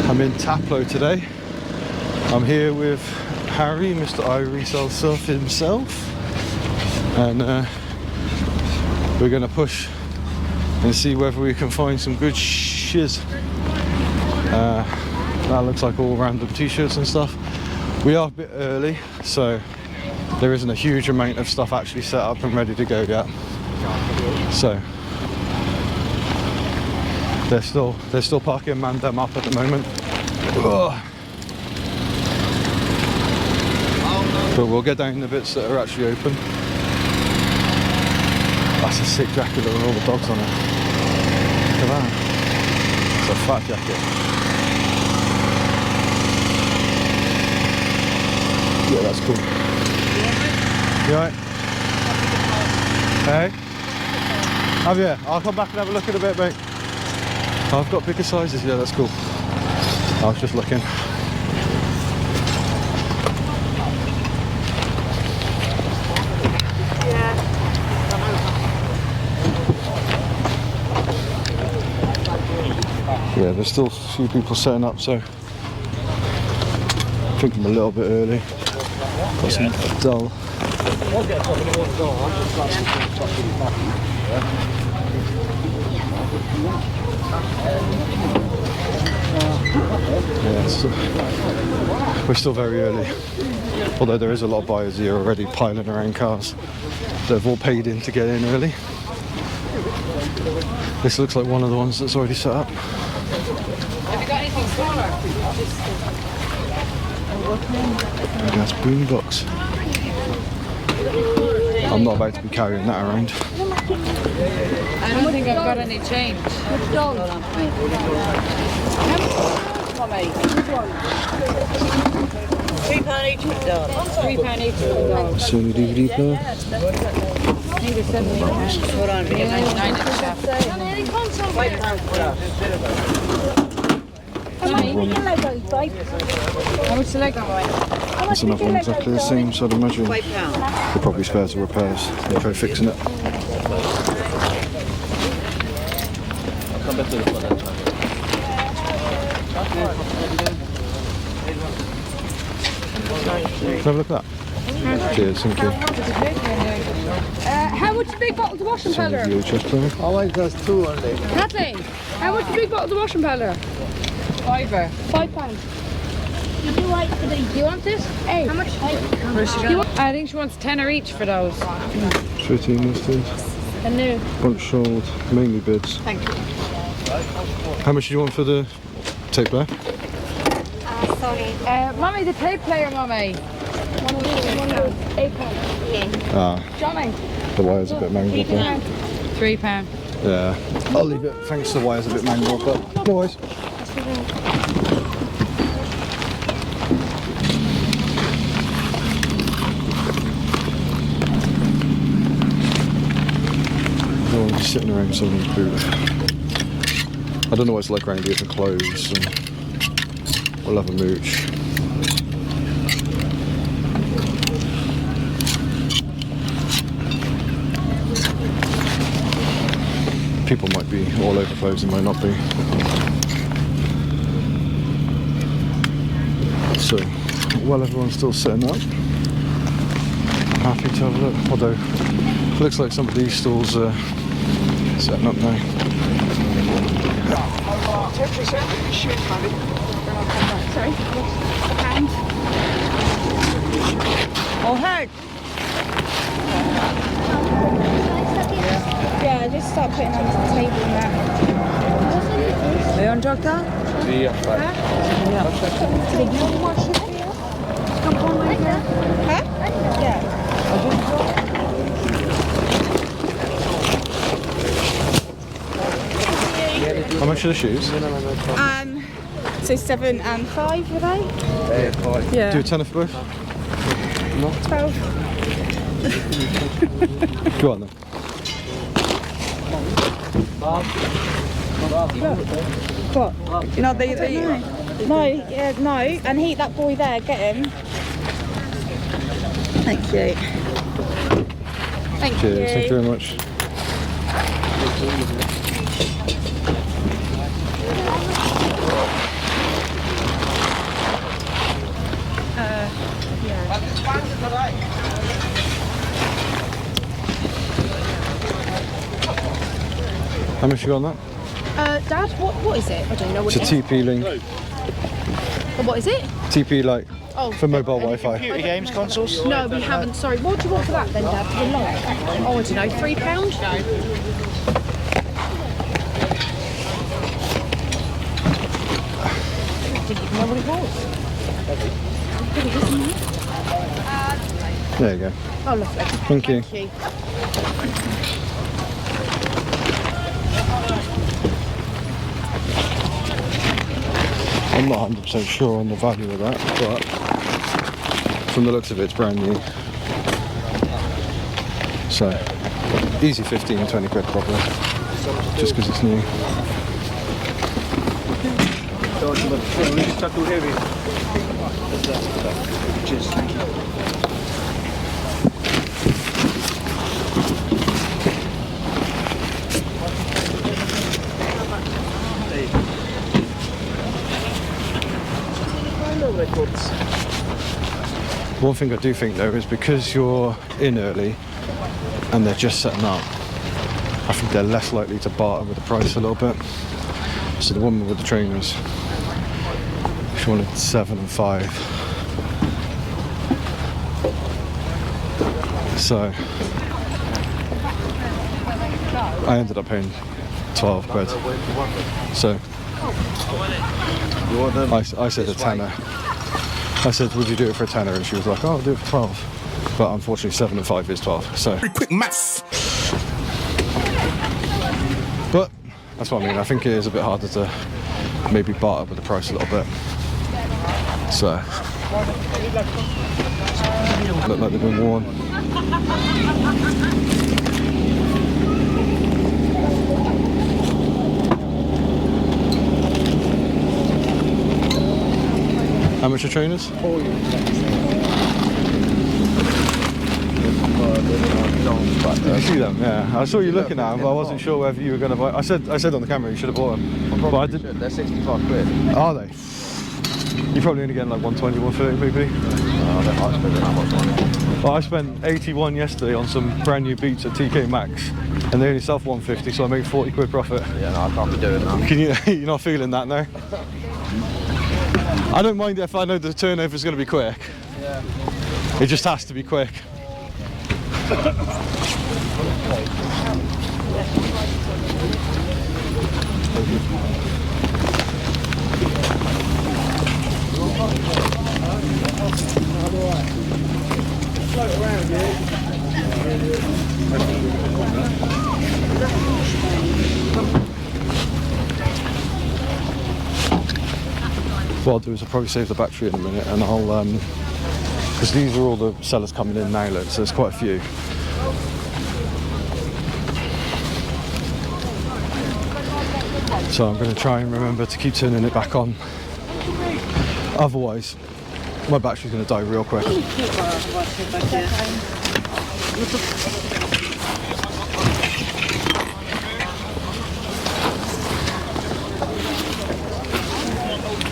I'm in Taplow today. I'm here with Harry, Mr. I Resell Self himself, and we're going to push and see whether we can find some good shiz. That looks like all random t-shirts and stuff. We are a bit early, so there isn't a huge amount of stuff actually set up and ready to go yet. So they're still parking them up at the moment. Ugh. But we'll get down the bits that are actually open. That's a sick jacket with all the dogs on it. Look at that. It's a fat jacket. Yeah, that's cool. You alright? Hey? Have you? I'll come back and have a look in a bit, mate. I've got bigger sizes, yeah, that's cool. I was just looking. Yeah, there's still a few people setting up, so I think I'm a little bit early. Got some dull. Yeah, we're still very early. Although there is a lot of buyers here already piling around cars. They've all paid in to get in early. This looks like one of the ones that's already set up. Have you got anything smaller? That's boombox. I'm not about to be carrying that around. I don't think I've got any change. Which dog? £3 each for the dog. £3 each for the dog. Sony DVD player. I think it's £70. Hold on, we get 99 in the shop. How much the Lego? That's another one exactly the same, so I'd imagine they're probably spares or repairs. They'll try fixing it. Have a look at that. Cheers, thank you. How much is a big bottle of washing powder? VHS player. I like those two only. Kathleen, how much is a big bottle of washing powder? Fiver. £5. You do like for these. You want this? Hey. How much? I think she wants tenner each for those. 13 listed. A new. Bunch sold, mainly bids. Thank you. How much do you want for the tape player? Sorry. Mummy, the tape player, Mummy. £8. Ah, Johnny. the wire's a bit mangled there. £3. Yeah, I'll leave it. Thanks, the wire's a bit mangled, but no worries. No one's sitting around someone's booth. I don't know what it's like around here for clothes, so we'll have a mooch. People might be all over clothes and might not be. So, while everyone's still setting up, I'm happy to have a look. Although, it looks like some of these stalls are setting up now. 10% shoot money. Sorry. £1. Oh, heard. Yeah, just start putting on the table and that. Are you on doctor? Yeah. Huh? Yeah. How much are the shoes? So 7 and 5 were they? Yeah. Do a tenner for both? 12. Go on then. What? You know, no, yeah, no, and that boy there, get him. Thank you. Thank Cheers, you. thank you very much. How much you got on that? Dad, what is it? I don't know what It's a it is. TP link. What is it? TP like Oh, for mobile Wi-Fi. Computer games consoles? no, we haven't. Sorry, what do you want for that then, Dad? For the lot? Oh, I don't know, £3? Didn't even know what it was. There you go. Oh, lovely. Thank you. Thank you. I'm not 100% sure on the value of that, but from the looks of it, it's brand new. So, easy 15, 20 quid probably, just because it's new. It's not too heavy. Cheers, thank you. One thing I do think though is because you're in early and they're just setting up, I think they're less likely to barter with the price a little bit. So the woman with the trainers, she wanted 7 and 5. So I ended up paying 12 quid. So I said a tenner. I said, would you do it for a tenner? And she was like, oh, I'll do it for 12. But unfortunately 7 and 5 is 12. So Quick maths. but that's what I mean. I think it is a bit harder to maybe barter with the price a little bit. So look like they've been worn. How much are trainers? Did you see them? Yeah, I saw you looking at them, but I wasn't sure whether you were going to buy. I said on the camera you should have bought them. But I didn't. They're 65 quid. Are they? You're probably only getting like 120, 130 maybe. I don't like spending that much money. Well, I spent 81 yesterday on some brand new Beats at TK Maxx, and they only sell for 150, so I made 40 quid profit. Yeah, no, I can't be doing that. Can you? You're not feeling that now? I don't mind if I know the turnover is going to be quick. Yeah. It just has to be quick. What I'll do is I'll probably save the battery in a minute, and I'll because these are all the sellers coming in now, look, so there's quite a few. So I'm going to try and remember to keep turning it back on. Otherwise, my battery's going to die real quick.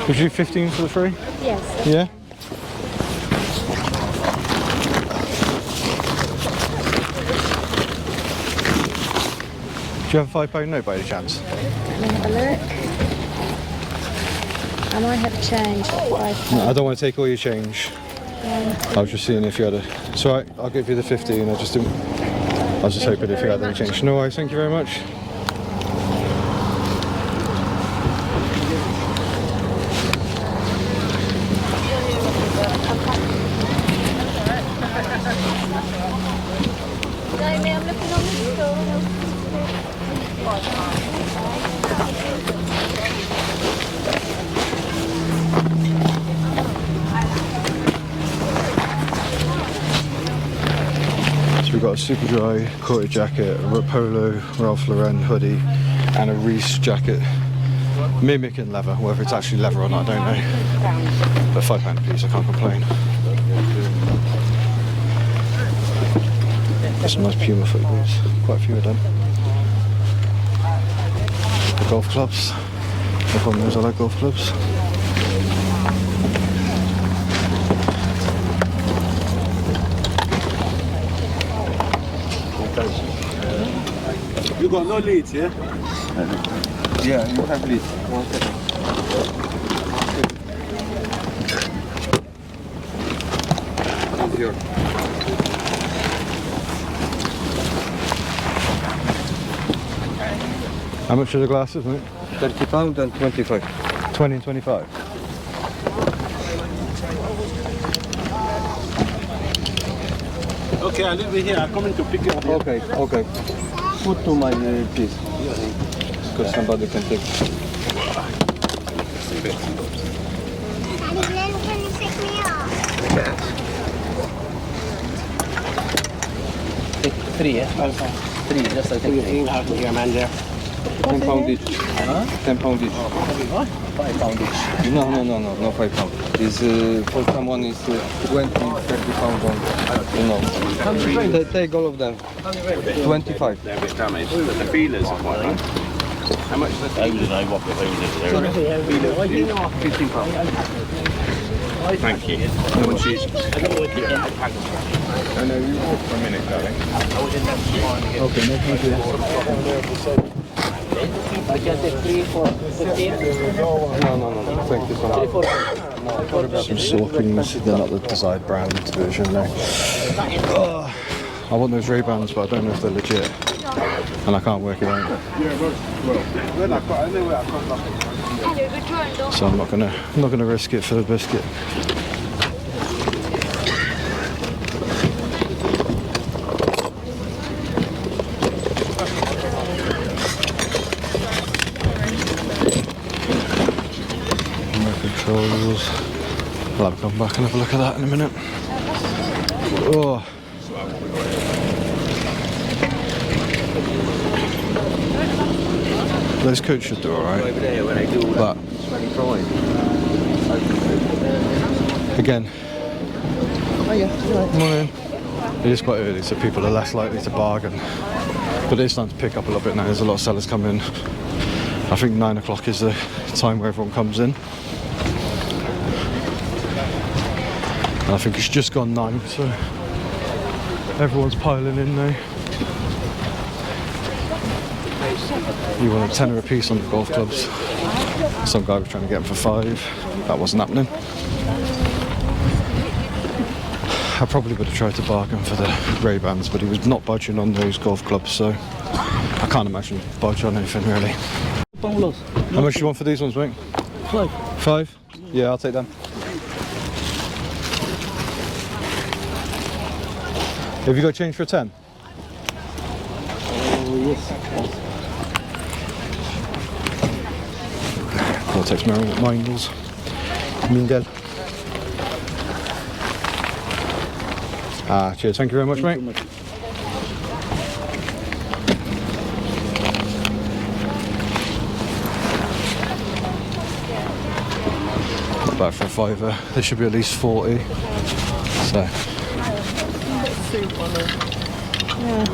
Would you do 15 for the free? Yes. Yeah? Do you have a £5 note by any chance? Let me have a look. I might have changed. No, I don't want to take all your change. I was just seeing if you had a... It's alright, I'll give you the 15. I was just hoping if you had any change. No worries, thank you very much. So we've got a super dry quarter jacket, a Polo Ralph Lauren hoodie, and a Reese jacket, mimicking leather. Whether it's actually leather or not, I don't know. But £5 a piece, I can't complain. Got some nice Puma foot boots, quite a few of them. The golf clubs. No problem is I like golf clubs. You got no leads, yeah? Yeah, you have leads. 1 second. It's yours. How much are the glasses, mate? £30 and 25. 20 and 25. Okay, I'll leave it here. I'm coming to pick you up. Okay, okay. Put to my please. Because somebody can take. Daddy, Glenn, can you pick me up? Take 3, yeah? 3, just I think. You have your man there. £10 each. Huh? £10 each. What? £5 each. No, £5. Is for someone is 20, 30 pounds on. You know. Take all of them. 25. They're a bit damaged, but the feelers are quite nice. How much is the feelers? £15. Thank you. How much is it? I know you walk for a minute, darling. Okay, no thank you. I can take 3 for 15. No, thank you so much. Some Sorkins, they're not the desired brand version, no. I want those Ray-Bans, but I don't know if they're legit. And I can't work it out. So I'm not gonna risk it for the biscuit. Controls. I'll have a come back and have a look at that in a minute. Oh. Those coats should do alright. But again, morning. It is quite early, so people are less likely to bargain. But it's starting to pick up a little bit now. There's a lot of sellers coming in. I think 9 o'clock is the time where everyone comes in. And I think it's just gone 9, so everyone's piling in now. You want a tenner a piece on the golf clubs. Some guy was trying to get them for 5. That wasn't happening. I probably would have tried to bargain for the Ray-Bans, but he was not budging on those golf clubs, so I can't imagine budge on anything really. How much do you want for these ones, mate? 5. 5? Yeah, I'll take them. Have you got change for a 10? Yes. Cortex Mingles. Mingle. Ah, cheers. Thank you very much, mate. About for a £5, there should be at least 40. So. Yeah.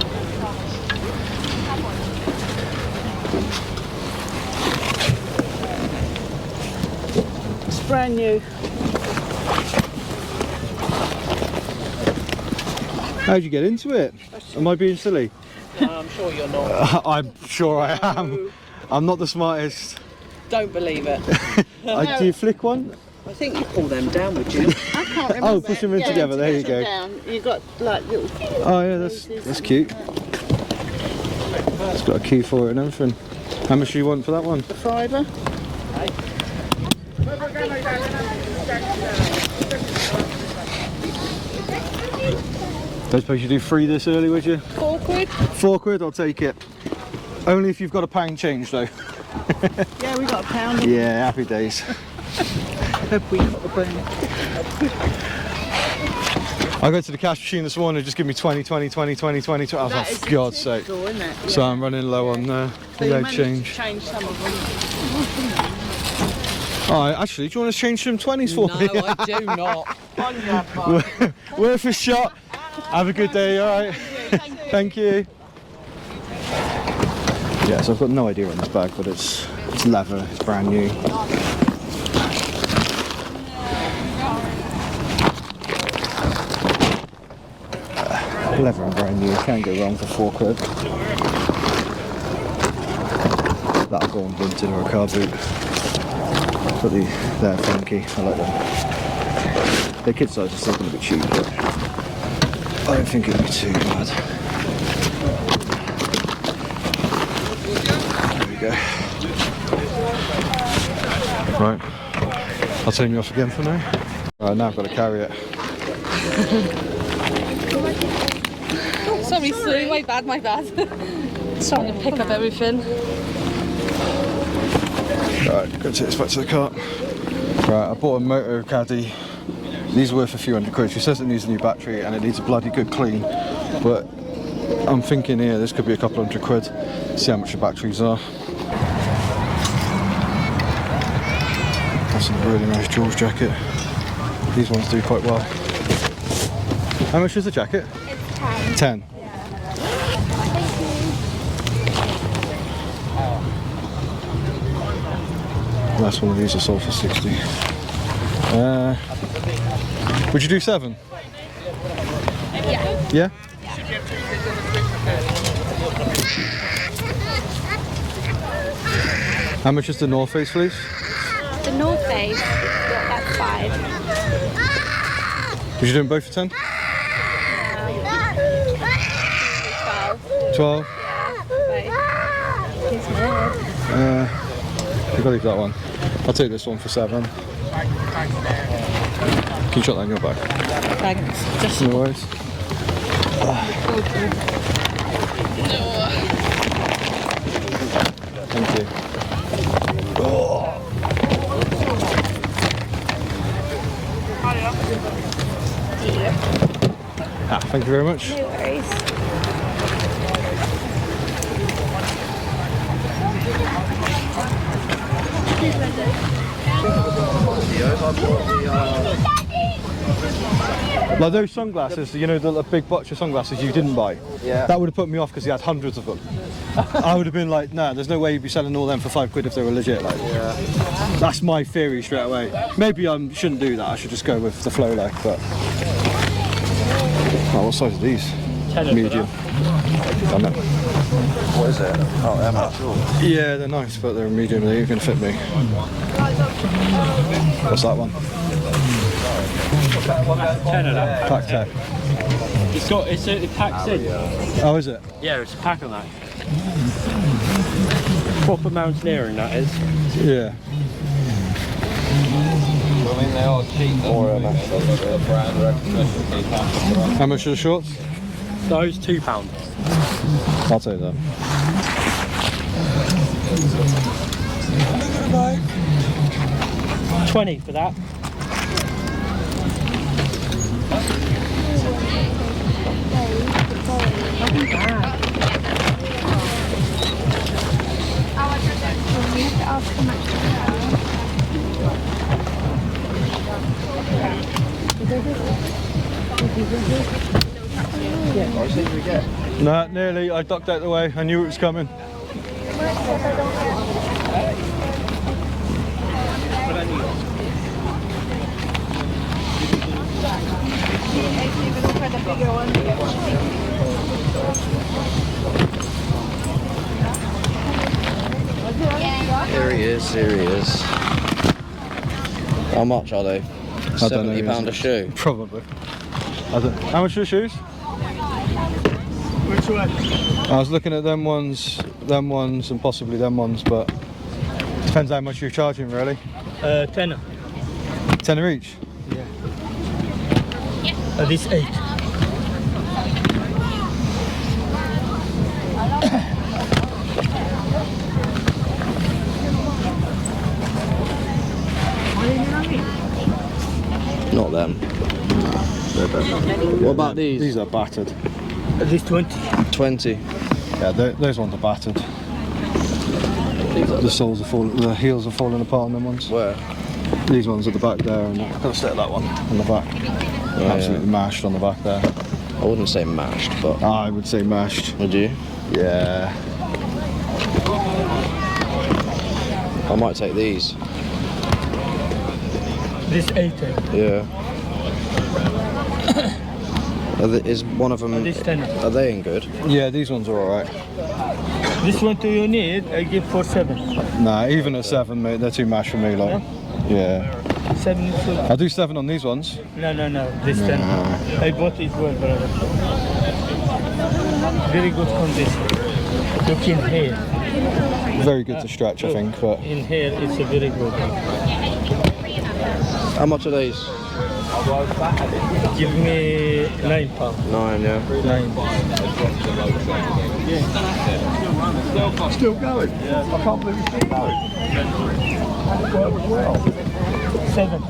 It's brand new. How'd you get into it? Am I being silly? I'm sure you're not. I'm sure I am. I'm not the smartest. Don't believe it. Do you flick one? I think you pull them down, would you? I can't remember. Oh, push them in together. There you push them go. down. You got like little. Oh yeah, that's cute. It's got a key for it and everything. How much do you want for that one? The £5. Don't suppose you do 3 this early, would you? £4. 4 quid, I'll take it. Only if you've got a pound change though. Yeah, we got £1. Yeah, happy days. Have we got the brand? I go to the cash machine this morning, just give me 20, 20, 20, 20, 20, 20. Oh, That for is God's sake. typical, isn't it? So I'm running low on So the you load managed change. to change some of them. Oh, actually, do you want to change some 20s for me? No, I do not. Worth a shot. Have a good day, alright? Thank you. Yeah, so I've got no idea on this bag, but it's leather, it's brand new. Leather and brand new, can't go wrong for 4 quid. that'll go on Vinted or a Carboot. But they're funky, I like them. Their kid size is still going to be cheap, but I don't think it'll be too bad. There we go. Right, I'll turn you off again for now. Right, now I've got to carry it. Sorry, Sue, my bad. Trying to pick up everything. Right, go take this back to the car. Right, I bought a motor caddy. These are worth a few hundred quid. She says it needs a new battery and it needs a bloody good clean. But I'm thinking here, this could be a couple hundred quid. See how much the batteries are. That's a really nice George jacket. These ones do quite well. How much is the jacket? It's 10. 10. Last one of these are sold for 60. Would you do 7? Yeah. Yeah? How much is the North Face fleece? The North Face, that's 5. Would you do them both for 10? 12? You've got to leave that one. I'll take this one for 7. Can you shut that in your bag? Thanks. Just No worries. Thank you. Thank you very much. No worries. Like those sunglasses, you know, the big botch of sunglasses you didn't buy. Yeah. That would have put me off because he had hundreds of them. I would have been like, nah, there's no way you'd be selling all them for 5 quid if they were legit. Like, Yeah. that's my theory straight away. Maybe I shouldn't do that. I should just go with the flow like. But oh, what size are these? Medium. I know. What is it? Oh, Emma. Yeah, they're nice, but they're medium. They're going to fit me. What's that one? 10 of that. Pack 10. It packs in. Oh, is it? Yeah, it's a pack on that. Proper mountaineering, that is. Yeah. I mean, they are cheap. Or brand recognition. How much are the shorts? Those £2. I'll take that. $20 for that. Nah, nearly. I ducked out the way. I knew it was coming. Here he is. How much are they? I don't know. £70 a shoe. Probably. I don't. How much are the shoes? Which way? I was looking at them ones, and possibly them ones, but depends how much you're charging, really. 10. 10 each. This 8. Not them. What about these? These are battered. This 20. 20. Yeah, those ones are battered. The soles are falling, the heels are falling apart on them ones. Where? These ones at the back there, and I've got to set that one on the back. Absolutely mashed on the back there. I wouldn't say mashed, but I would say mashed. would you? Yeah. I might take these. This 8. Yeah. Is one of them? This 10. Are they in good? Yeah, these ones are alright. This one do you need? I give for 7. Nah, even at 7, mate, they're too much for me. Like, yeah. 7 is good. I'll do 7 on these ones. No, this 10. I bought it well, brother. Very good condition. Look in here. Very good to stretch, I think, but In here, it's a very good. How much are these? Give me £9. 9, yeah. 9. Still going? I can't believe it's still going. 7.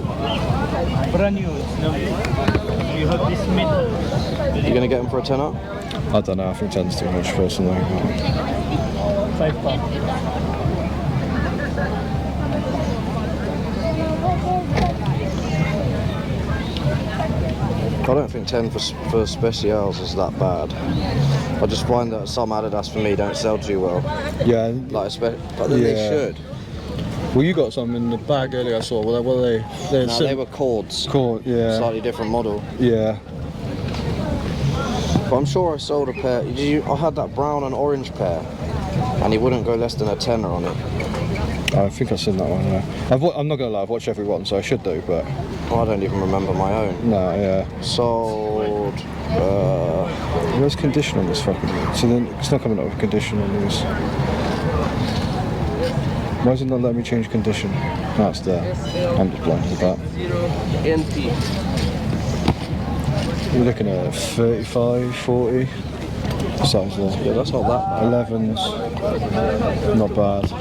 Brand new. You have this metal. You're gonna get them for a tenner? I don't know, I think 10's too much personally. £5. I don't think 10 for specials is that bad. I just find that some Adidas for me don't sell too well. Yeah. But then they should. Well, you got some in the bag earlier I saw. What were they? No, they were cords. Cord, yeah. Slightly different model. Yeah. But I'm sure I sold a pair. I had that brown and orange pair, and he wouldn't go less than a tenner on it. I think I've seen that one, yeah. I'm not gonna lie, I've watched every one, so I should do, but... I don't even remember my own. No, yeah. Sold... Where's condition on this fucking... So then, it's not coming up with condition on this. Why is it not letting me change condition? No, it's there. I'm just blind with that. We're looking at 35, 40. Size there. Yeah, that's not that bad. 11's not bad.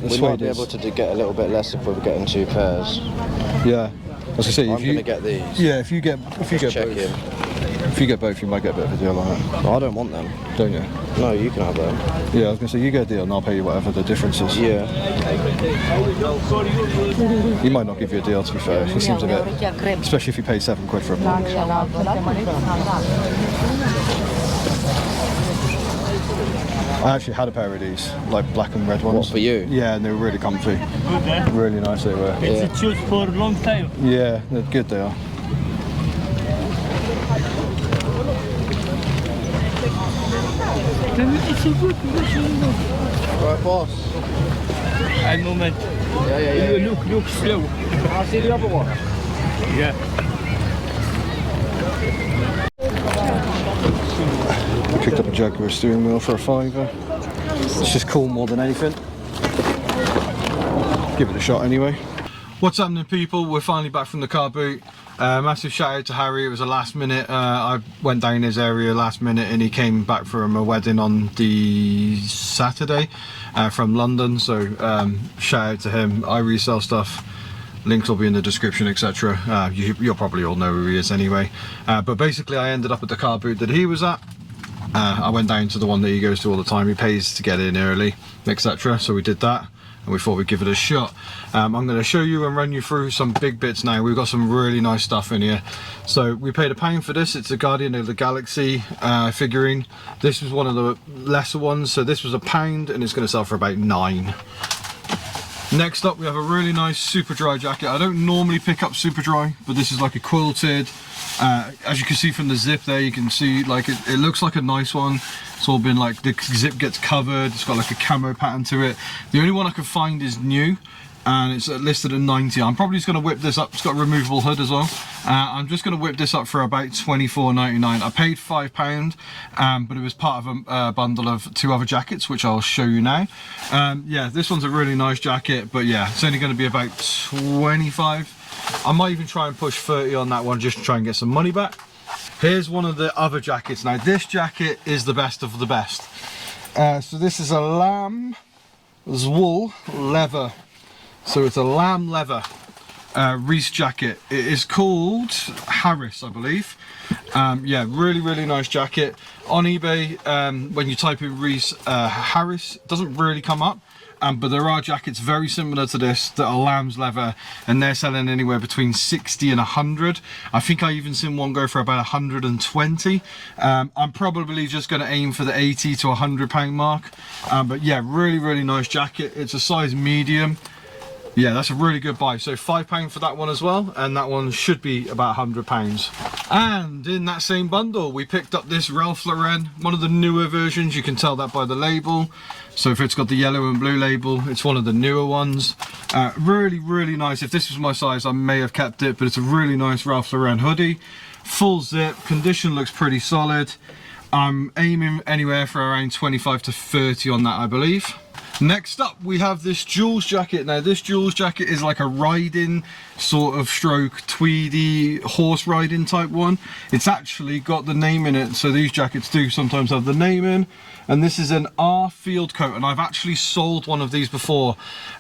We might be able to get a little bit less if we were getting 2 pairs. Yeah. As I say, I'm gonna get these. Yeah, if you get Check both. in. If you get both, you might get a bit of a deal on it. I don't want them. Don't you? No, you can have them. Yeah, I was gonna say you get a deal and I'll pay you whatever the difference is. Yeah. He might not give you a deal, to be fair. He seems a bit, especially if you pay £7 for a month. I actually had a pair of these, like black and red ones. What, for you? Yeah, and they were really comfy. Really nice they were. It's a choose for a long time. Yeah, they're good they are. Right, boss. A moment. Yeah. Look slow. I'll see the other one. Yeah. Picked up a Jaguar steering wheel for a £5. It's just cool more than anything. Give it a shot anyway. What's happening, people? We're finally back from the car boot. Massive shout out to Harry. It was a last minute. I went down his area last minute and he came back from a wedding on the Saturday from London. So shout out to him. I resell stuff. Links will be in the description, etc. You'll probably all know who he is anyway. But basically I ended up at the car boot that he was at. I went down to the one that he goes to all the time. He pays to get in early, etc. So we did that. And we thought we'd give it a shot. I'm going to show you and run you through some big bits now. We've got some really nice stuff in here. So we paid £1 for this. It's a Guardian of the Galaxy figurine. This was one of the lesser ones. So this was £1 and it's going to sell for about £9. Next up we have a really nice super dry jacket. I don't normally pick up super dry, but this is like a quilted. As you can see from the zip there, you can see like it looks like a nice one. It's all been like, the zip gets covered, it's got like a camo pattern to it. The only one I could find is new and it's listed at 90. I'm probably just going to whip this up. It's got a removable hood as well. I'm just going to whip this up for about £24.99. I paid £5, but it was part of a bundle of 2 other jackets, which I'll show you now. Yeah, this one's a really nice jacket, but yeah, it's only going to be about 25. I might even try and push 30 on that one just to try and get some money back. Here's one of the other jackets. Now this jacket is the best of the best. So this is a lamb's wool leather. So it's a lamb leather Reese jacket. It is called Harris, I believe. Yeah, really nice jacket. On eBay, when you type in Reese Harris, it doesn't really come up. But there are jackets very similar to this that are lamb's leather and they're selling anywhere between 60 and 100. I think I even seen one go for about 120. I'm probably just going to aim for the 80 to £100 mark. But yeah, really nice jacket. It's a size medium. Yeah, that's a really good buy. So £5 for that one as well, and that one should be about £100. And in that same bundle, we picked up this Ralph Lauren, one of the newer versions. You can tell that by the label. So if it's got the yellow and blue label, it's one of the newer ones. Really, really nice. If this was my size, I may have kept it, but it's a really nice Ralph Lauren hoodie. Full zip, condition looks pretty solid. I'm aiming anywhere for around 25 to 30 on that, I believe. Next up, we have this Jules jacket. Now, this Jules jacket is like a riding sort of stroke, tweedy, horse riding type one. It's actually got the name in it, so these jackets do sometimes have the name in. And this is an R field coat, and I've actually sold one of these before.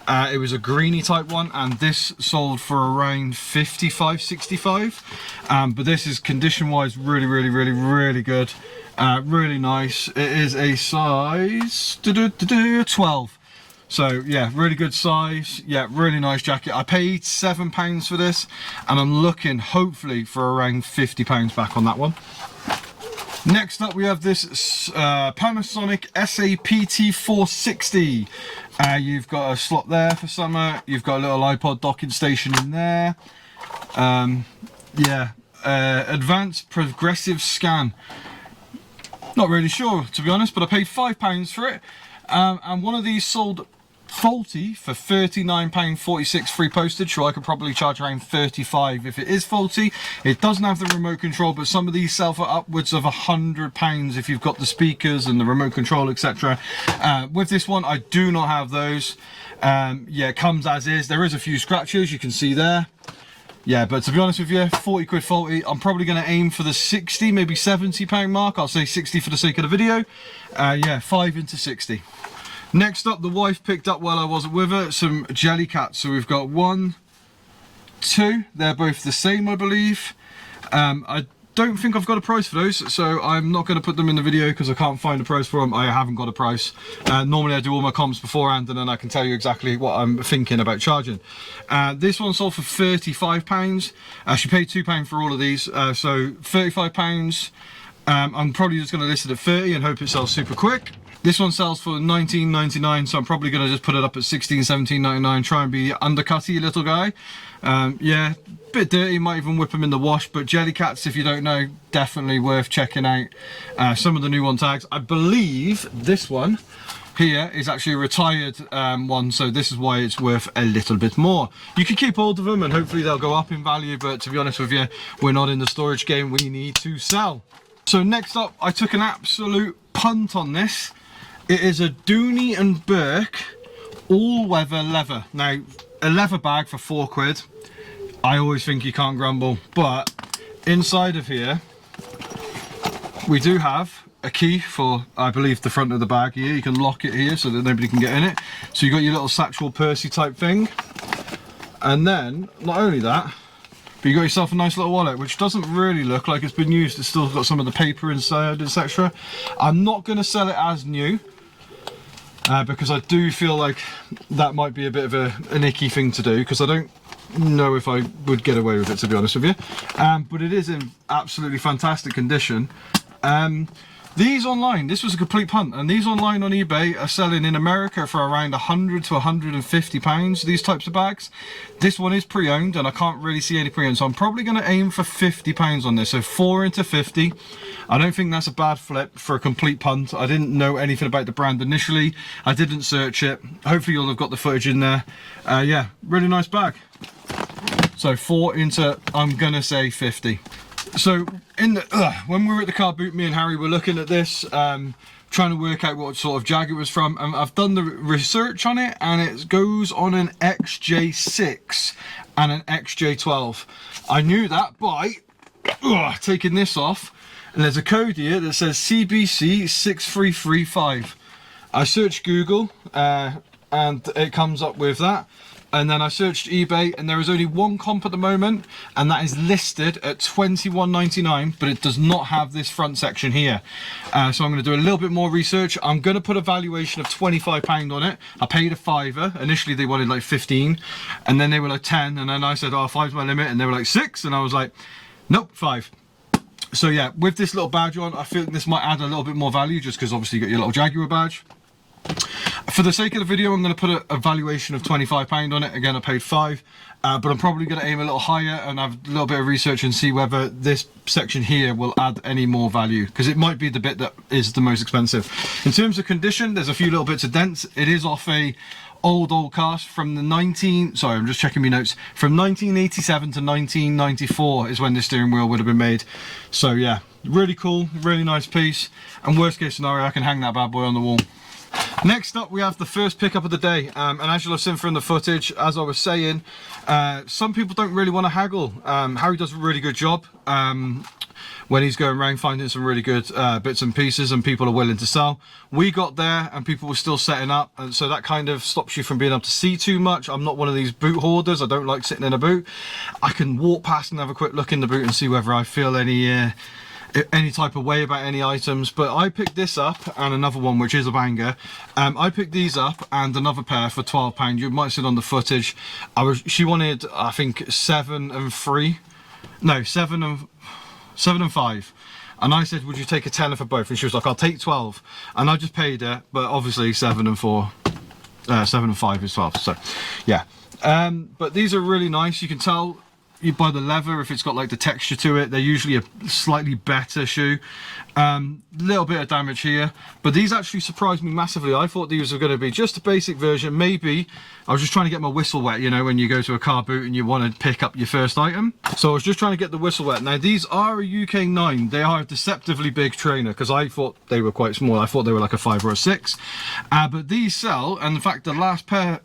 It was a greeny type one, and this sold for around 55, 65. But this is condition-wise really, really, really, really good. Really nice. It is a size 12. So yeah, really good size. Yeah, really nice jacket. I paid £7 for this, and I'm looking hopefully for around £50 back on that one. Next up, we have this Panasonic SAPT 460. You've got a slot there for summer. You've got a little iPod docking station in there. Yeah, advanced progressive scan. Not really sure, to be honest, but I paid £5 for it. And one of these sold faulty for £39.46 free postage, so I could probably charge around £35 if it is faulty. It doesn't have the remote control, but some of these sell for upwards of £100 if you've got the speakers and the remote control, etc. With this one, I do not have those. Yeah, it comes as is. There is a few scratches, you can see there. Yeah, but to be honest with you, 40 quid faulty. I'm probably going to aim for the 60, maybe £70 mark. I'll say 60 for the sake of the video. Yeah, 5 into 60. Next up, the wife picked up while I wasn't with her some jelly cats. So we've got 1, 2. They're both the same, I believe. I don't think I've got a price for those, so I'm not going to put them in the video because I can't find a price for them. I haven't got a price. Normally I do all my comps beforehand, and then I can tell you exactly what I'm thinking about charging. This one sold for £35. She paid £2 for all of these, so £35. I'm probably just going to list it at 30 and hope it sells super quick. This one sells for $19.99, so I'm probably going to just put it up at $16, $17.99, try and be undercutty little guy. Yeah, bit dirty, might even whip them in the wash, but jelly cats, if you don't know, definitely worth checking out. Some of the new one tags. I believe this one here is actually a retired one, so this is why it's worth a little bit more. You can keep hold of them and hopefully they'll go up in value, but to be honest with you, we're not in the storage game, we need to sell. So next up, I took an absolute punt on this. It is a Dooney and Burke all-weather leather. Now, a leather bag for 4 quid. I always think you can't grumble, but inside of here, we do have a key for, I believe, the front of the bag here. You can lock it here so that nobody can get in it. So you've got your little satchel Percy type thing. And then, not only that, but you got yourself a nice little wallet, which doesn't really look like it's been used. It's still got some of the paper inside, etc. I'm not going to sell it as new, because I do feel like that might be a bit of an icky thing to do, because I don't know if I would get away with it, to be honest with you. But it is in absolutely fantastic condition. These online, this was a complete punt, and these online on eBay are selling in America for around £100 to £150, these types of bags. This one is pre-owned, and I can't really see any pre-owned, so I'm probably going to aim for £50 on this, so 4 into 50. I don't think that's a bad flip for a complete punt. I didn't know anything about the brand initially. I didn't search it. Hopefully you'll have got the footage in there. Yeah, really nice bag. So 4 into, I'm going to say 50. So in the when we were at the car boot, me and Harry were looking at this, trying to work out what sort of jag it was from, and I've done the research on it, and it goes on an XJ6 and an XJ12. I knew that by taking this off, and there's a code here that says CBC 6335. I searched Google and it comes up with that. And then I searched eBay, and there is only one comp at the moment, and that is listed at $21.99, but it does not have this front section here. So I'm going to do a little bit more research. I'm going to put a valuation of £25 on it. I paid a £5. Initially they wanted like 15, and then they were like 10, and then I said, oh, 5's my limit, and they were like 6, and I was like, nope, 5. So yeah, with this little badge on, I feel this might add a little bit more value, just because obviously you got your little Jaguar badge. For the sake of the video, I'm going to put a valuation of £25 on it. Again, I paid £5, but I'm probably going to aim a little higher and have a little bit of research and see whether this section here will add any more value, because it might be the bit that is the most expensive. In terms of condition, there's a few little bits of dents. It is off a old car from the sorry, I'm just checking my notes. From 1987 to 1994 is when the steering wheel would have been made. So yeah, really cool, really nice piece. And worst case scenario, I can hang that bad boy on the wall. Next up, we have the first pickup of the day, and as you'll have seen from the footage, as I was saying, some people don't really want to haggle. Harry does a really good job when he's going around finding some really good bits and pieces, and people are willing to sell. We got there and people were still setting up, and so that kind of stops you from being able to see too much. I'm not one of these boot hoarders. I don't like sitting in a boot. I can walk past and have a quick look in the boot and see whether I feel any type of way about any items. But I picked this up and another one, which is a banger. I picked these up and another pair for £12. You might have seen on the footage. She wanted, I think, 7 and 3. No, 7 and 5. And I said, would you take a tenner for both? And she was like, I'll take 12. And I just paid her, but obviously 7 and 4, 7 and 5 is 12. So yeah, but these are really nice. You can tell by the leather if it's got like the texture to it. They're usually a slightly better shoe. Little bit of damage here, but these actually surprised me massively. I thought these were going to be just a basic version. Maybe I was just trying to get my whistle wet, you know, when you go to a car boot and you want to pick up your first item. So I was just trying to get the whistle wet. Now these are a UK 9. They are a deceptively big trainer, because I thought they were quite small. I thought they were like a 5 or a 6, but these sell, and in fact the last pair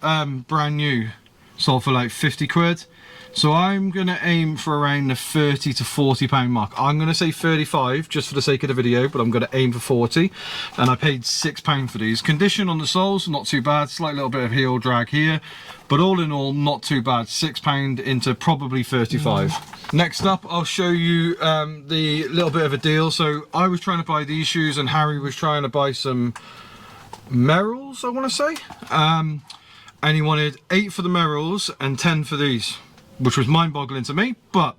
brand new sold for like 50 quid. So I'm going to aim for around the £30 to £40 mark. I'm going to say 35 just for the sake of the video, but I'm going to aim for 40. And I paid £6 for these. Condition on the soles, not too bad. Slight little bit of heel drag here, but all in all, not too bad. £6 into probably 35. Next up, I'll show you the little bit of a deal. So I was trying to buy these shoes and Harry was trying to buy some Merrells, I want to say. And he wanted 8 for the Merrells and 10 for these, which was mind-boggling to me. But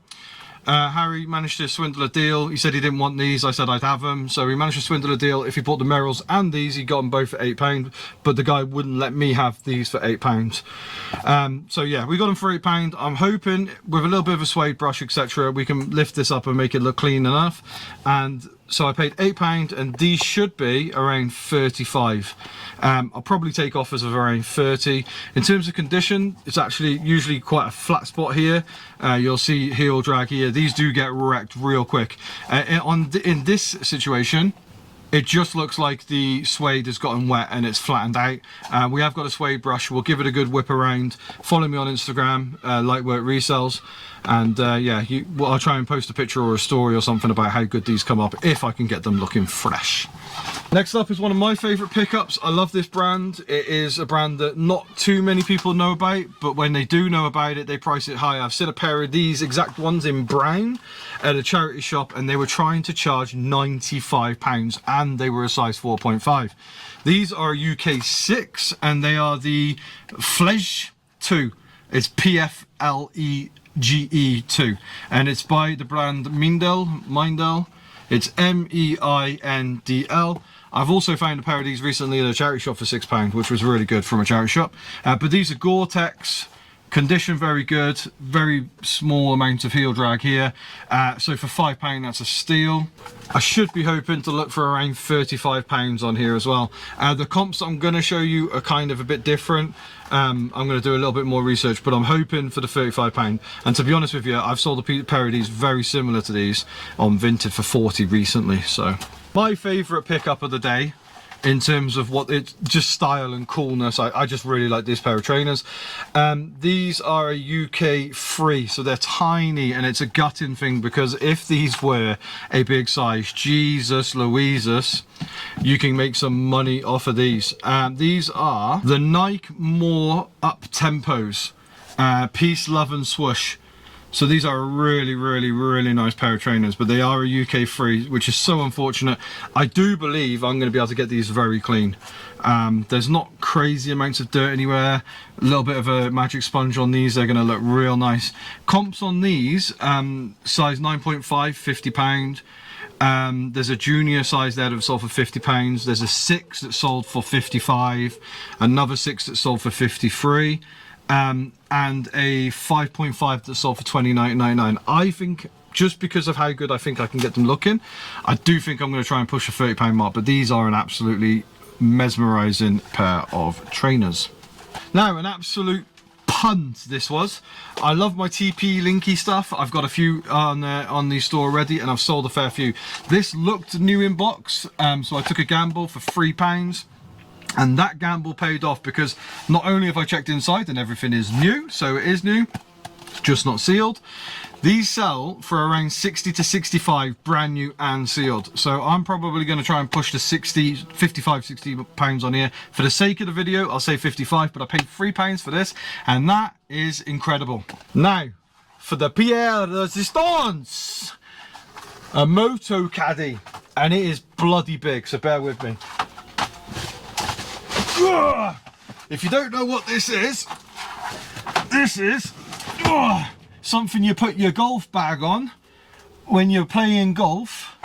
Harry managed to swindle a deal. He said he didn't want these. I said I'd have them. So he managed to swindle a deal. If he bought the Merrells and these, he got them both for £8. But the guy wouldn't let me have these for £8. So yeah, we got them for £8. I'm hoping with a little bit of a suede brush, etc., we can lift this up and make it look clean enough. And so I paid £8, and these should be around 35. I'll probably take offers of around 30. In terms of condition, it's actually usually quite a flat spot here. You'll see heel drag here. These do get wrecked real quick. In this situation, it just looks like the suede has gotten wet and it's flattened out. We have got a suede brush. We'll give it a good whip around. Follow me on Instagram, Lightwork Resells. And yeah, I'll try and post a picture or a story or something about how good these come up, if I can get them looking fresh. Next up is one of my favourite pickups. I love this brand. It is a brand that not too many people know about, but when they do know about it, they price it high. I've seen a pair of these exact ones in brown at a charity shop, and they were trying to charge £95, and they were a size 4.5. These are UK 6, and they are the Fledge 2. It's PFLEGE2, and it's by the brand Mindel. It's MEINDL. I've also found a pair of these recently at a charity shop for £6, which was really good from a charity shop. But these are Gore-Tex, condition very good, very small amount of heel drag here. So for £5, that's a steal. I should be hoping to look for around £35 on here as well. The comps I'm going to show you are kind of a bit different. I'm going to do a little bit more research, but I'm hoping for the £35. And to be honest with you, I've sold a pair of these very similar to these on Vinted for 40 recently. So my favourite pickup of the day, in terms of what it's just style and coolness, I just really like this pair of trainers. These are a UK 3, so they're tiny, and it's a gutting thing, because if these were a big size, Jesus Louises, you can make some money off of these. These are the Nike More Up Tempos, Peace, Love and Swoosh. So these are a really, really, really nice pair of trainers, but they are a UK 3, which is so unfortunate. I do believe I'm going to be able to get these very clean. There's not crazy amounts of dirt anywhere. A little bit of a magic sponge on these. They're going to look real nice. Comps on these, size 9.5, £50. There's a junior size there that sold for £50. There's a 6 that sold for 55, another 6 that sold for 53, and a 5.5 that sold for 29.99. I think, just because of how good I think I can get them looking, I do think I'm going to try and push a £30 mark, but these are an absolutely mesmerising pair of trainers. Now, an absolute punt this was. I love my TP Linky stuff. I've got a few on the store already, and I've sold a fair few. This looked new in box, so I took a gamble for £3, and that gamble paid off, because not only have I checked inside and everything is new, so it is new, just not sealed. These sell for around 60 to 65, brand new and sealed. So I'm probably going to try and push the 55, 60 pounds on here. For the sake of the video, I'll say 55, but I paid £3 for this, and that is incredible. Now, for the Pierre Resistance, a Moto Caddy, and it is bloody big, so bear with me. If you don't know what this is something you put your golf bag on when you're playing golf,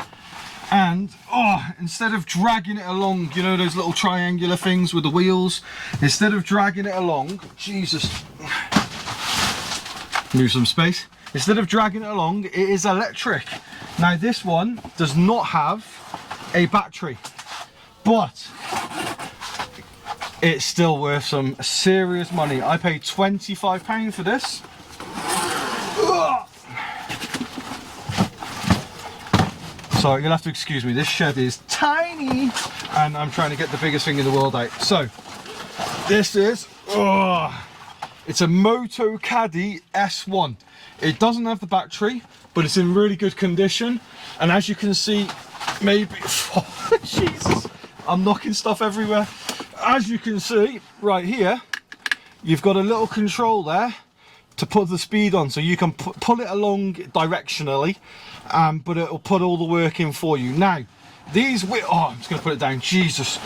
and instead of dragging it along, you know those little triangular things with the wheels, instead of dragging it along, Jesus, move some space, instead of dragging it along, it is electric. Now this one does not have a battery, but it's still worth some serious money. I paid £25 for this. So you'll have to excuse me, this shed is tiny and I'm trying to get the biggest thing in the world out. So this is, it's a Moto Caddy S1. It doesn't have the battery, but it's in really good condition. And as you can see, maybe, Jesus, I'm knocking stuff everywhere. As you can see right here, you've got a little control there to put the speed on, so you can pull it along directionally, but it'll put all the work in for you. Now these I'm just going to put it down, Jesus.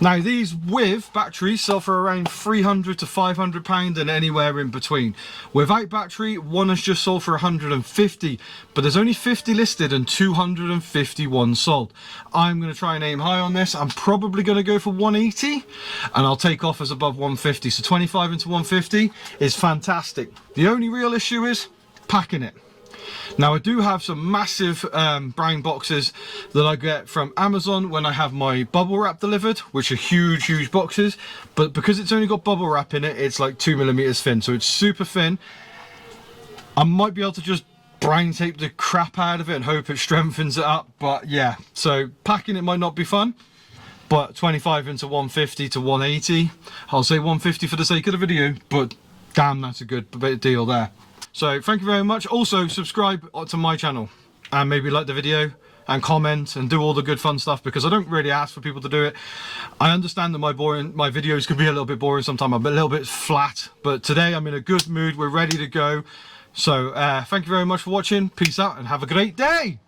Now these with batteries sell for around £300 to £500 and anywhere in between. Without battery, one has just sold for 150, but there's only 50 listed and 251 sold. I'm going to try and aim high on this. I'm probably going to go for 180, and I'll take offers above 150. So 25 into 150 is fantastic. The only real issue is packing it. Now I do have some massive brown boxes that I get from Amazon when I have my bubble wrap delivered, which are huge boxes, but because it's only got bubble wrap in it, it's like 2mm thin, so it's super thin. I might be able to just brown tape the crap out of it and hope it strengthens it up, but yeah, so packing it might not be fun. But 25 into 150 to 180, I'll say 150 for the sake of the video, but damn, that's a good bit of deal there. So thank you very much. Also subscribe to my channel and maybe like the video and comment and do all the good fun stuff, because I don't really ask for people to do it. I understand that my videos can be a little bit boring sometimes, I'm a little bit flat, but today I'm in a good mood, we're ready to go. So thank you very much for watching, peace out and have a great day.